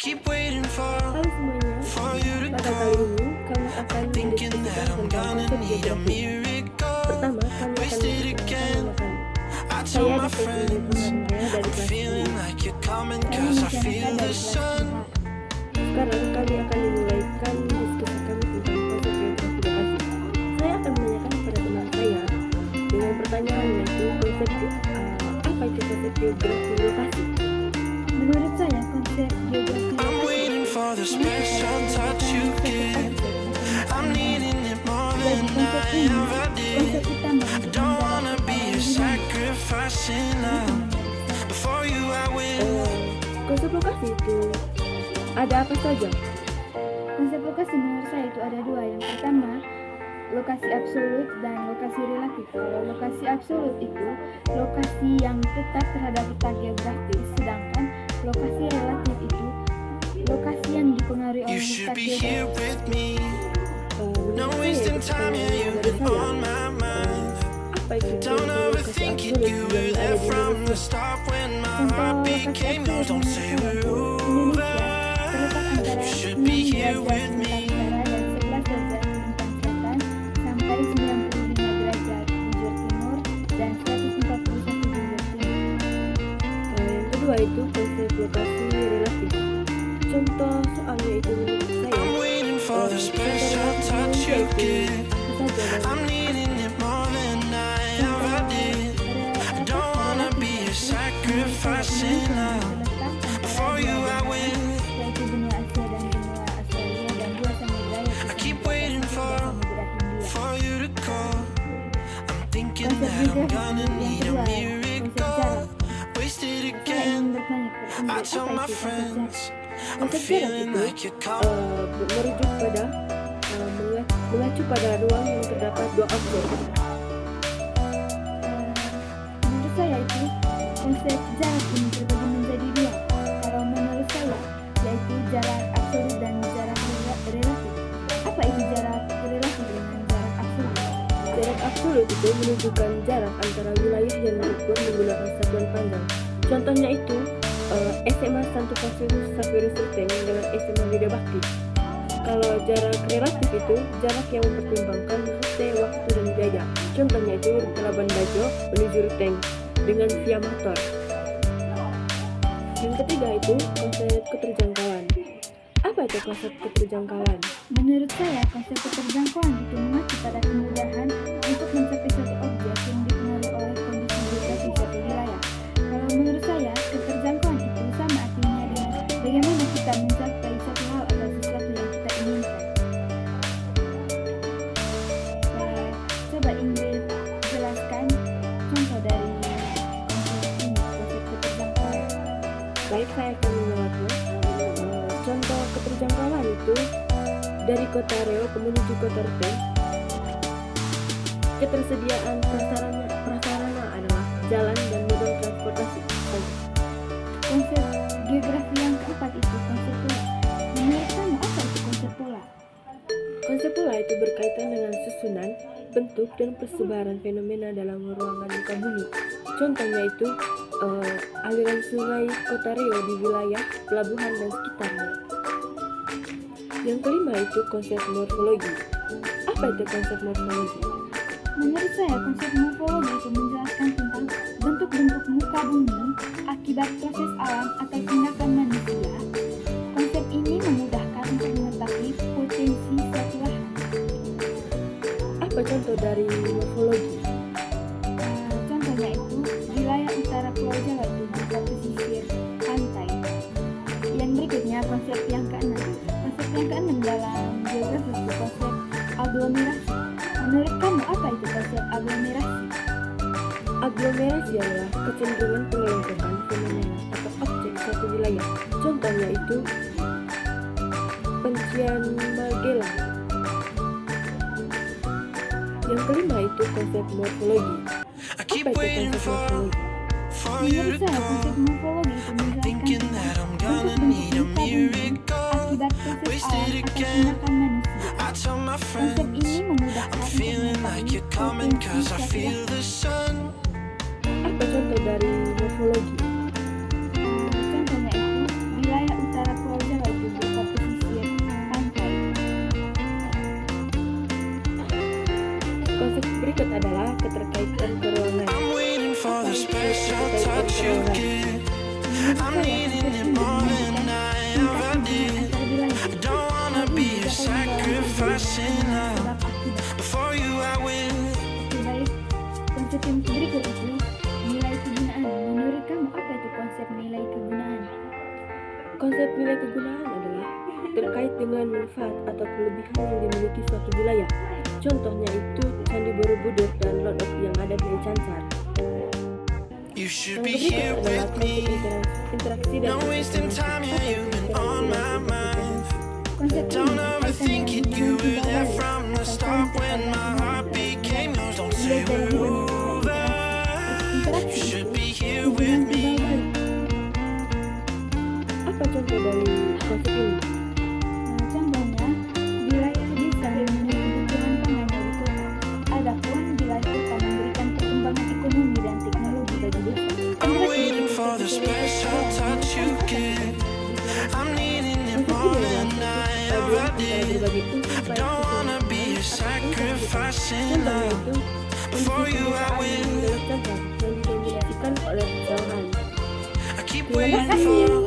Halo semuanya, pada kali ini kami akan mendiskusikan tentang konsep geografi. Pertama, kami akan mendiskusikan nama kami. Saya Dipti Indra dari kelas 10. Sekarang kami akan memulaikan diskusi kami tentang konsep geografi lokasi. Saya akan menanyakan kepada teman saya dengan pertanyaan yaitu apa itu konsep geografi lokasi? Menurut saya, konsep geografi lokasi konsep utama konsep lokasi itu ada apa saja? Konsep lokasi menurut saya itu ada dua. Yang pertama, lokasi absolut dan lokasi relatif. Kalau lokasi absolut itu lokasi yang tetap terhadap peta geografis, sedangkan lokasi relatif itu lokasi yang dipengaruhi oleh peta geografis. Apa itu lokasi absolut yang ada di Indonesia? Contoh lokasi absolut Indonesia terletak antara 6 derajat lintang utara dan 11 derajat lintang selatan sampai 95 derajat bujur timur dan 141 bujur timur. Yang kedua itu konsep lokasi relatif. Contoh soalnya itu menurut saya konsep jarak itu mengacu pada ruang yang terdapat dua objek. Menurut saya itu konsep jarak ini terbagi menjadi dua. Kalau menurut saya yaitu jarak absolut dan jarak relatif. Apa itu jarak relatif dengan jarak absolut? Jarak absolut itu menunjukkan jarak antara wilayah yang diukur menggunakan satuan panjang. Contohnya itu SMA Santo Fasilus Xavierus Ruteng dengan SMA Widya Bakti. Kalau jarak relatif itu jarak yang mempertimbangkan rute, waktu, dan biaya. Contohnya itu rute Labuan Bajo menuju Ruteng dengan via motor. Yang ketiga itu konsep keterjangkauan. Apa itu konsep keterjangkauan? Menurut saya, konsep keterjangkauan itu mengacu pada kemudahan untuk mencapai suatu objek yang dipengaruhi oleh kondisi geografis suatu wilayah. Kalau menurut saya, keterjangkauan itu sama artinya dengan bagaimana kita mencapai suatu hal atau sesuatu yang kita inginkan. Coba Ingrid jelaskan contoh dari konsep ini, konsep keterjangkauan. Baik, saya akan menjawabnya. Contoh keterjangkauan itu dari kota Riau menuju kota Ruteng. Ketersediaan prasarana adalah jalan dan moda transportasi. Konsep geografi yang keempat itu konsep pola. Menurut kamu apa itu konsep pola? Konsep pola itu berkaitan dengan susunan, bentuk, dan persebaran fenomena dalam ruangan muka bumi. Contohnya itu aliran sungai kota Riau di wilayah pelabuhan dan sekitarnya. Yang kelima itu konsep morfologi. Apa itu konsep morfologi? Menurut saya, konsep morfologi itu menjelaskan tentang bentuk-bentuk muka bumi akibat proses alam atau tindakan manusia. Konsep ini memudahkan untuk mengetahui potensi suatu lahan. Apa contoh dari morfologi? Contohnya itu wilayah utara Pulau Jawa itu berupa pesisir pantai. Yang berikutnya konsep yang keenam. Konsep yang keenam dalam geografi itu konsep aglomerasi. Menurut kamu apa itu konsep aglomerasi? Aglomerasi adalah kecenderungan pengelompokan fenomena atau objek satu wilayah. Contohnya itu Pencian Magellan. Yang kelima itu konsep morfologi. Apa itu konsep morfologi? Menurut saya, konsep morfologi itu menjelaskan tentang bentuk-bentuk muka bumi akibat proses alam atau tindakan manusia. Konsep ini memudahkan untuk mengetahui potensi suatu lahan. Apa contoh dari morfologi? Contohnya itu wilayah utara Pulau Jawa you give. I'm needing it more than I ever did. I don't wanna be a sacrifice in love. Before you I will. Oke, baik. Konsep yang berikut itu nilai kegunaan. Menurut kamu apa itu konsep nilai kegunaan? Konsep nilai kegunaan adalah terkait dengan manfaat atau kelebihan yang dimiliki suatu wilayah. Contohnya itu Candi Borobudur dan Lord of yang ada di Cancar. You should Yang be berikut here adalah with me. konsep interaksi dan No wasting time, yeah, you've been on my mind. Konsep ini Don't berkaitan overthink it, dengan you were cinta there balik from the atau start cinta when my balik. heart became yours. Don't say Nilai we're dalam over. You interaksi should be here hubungan with timbal me. balik. Apa contoh dari konsep ini? Contohnya, wilayah desa memenuhi kebutuhan pangan dari kota. Adapun wilayah kota memberikan perkembangan ekonomi dan teknologi bagi desa. I'm waiting for the special touch you give. I'm needing it more than I ever did. I don't wanna be a sacrifice in love. Before you I will. yang didominasikan oleh jauhan. I keep waiting for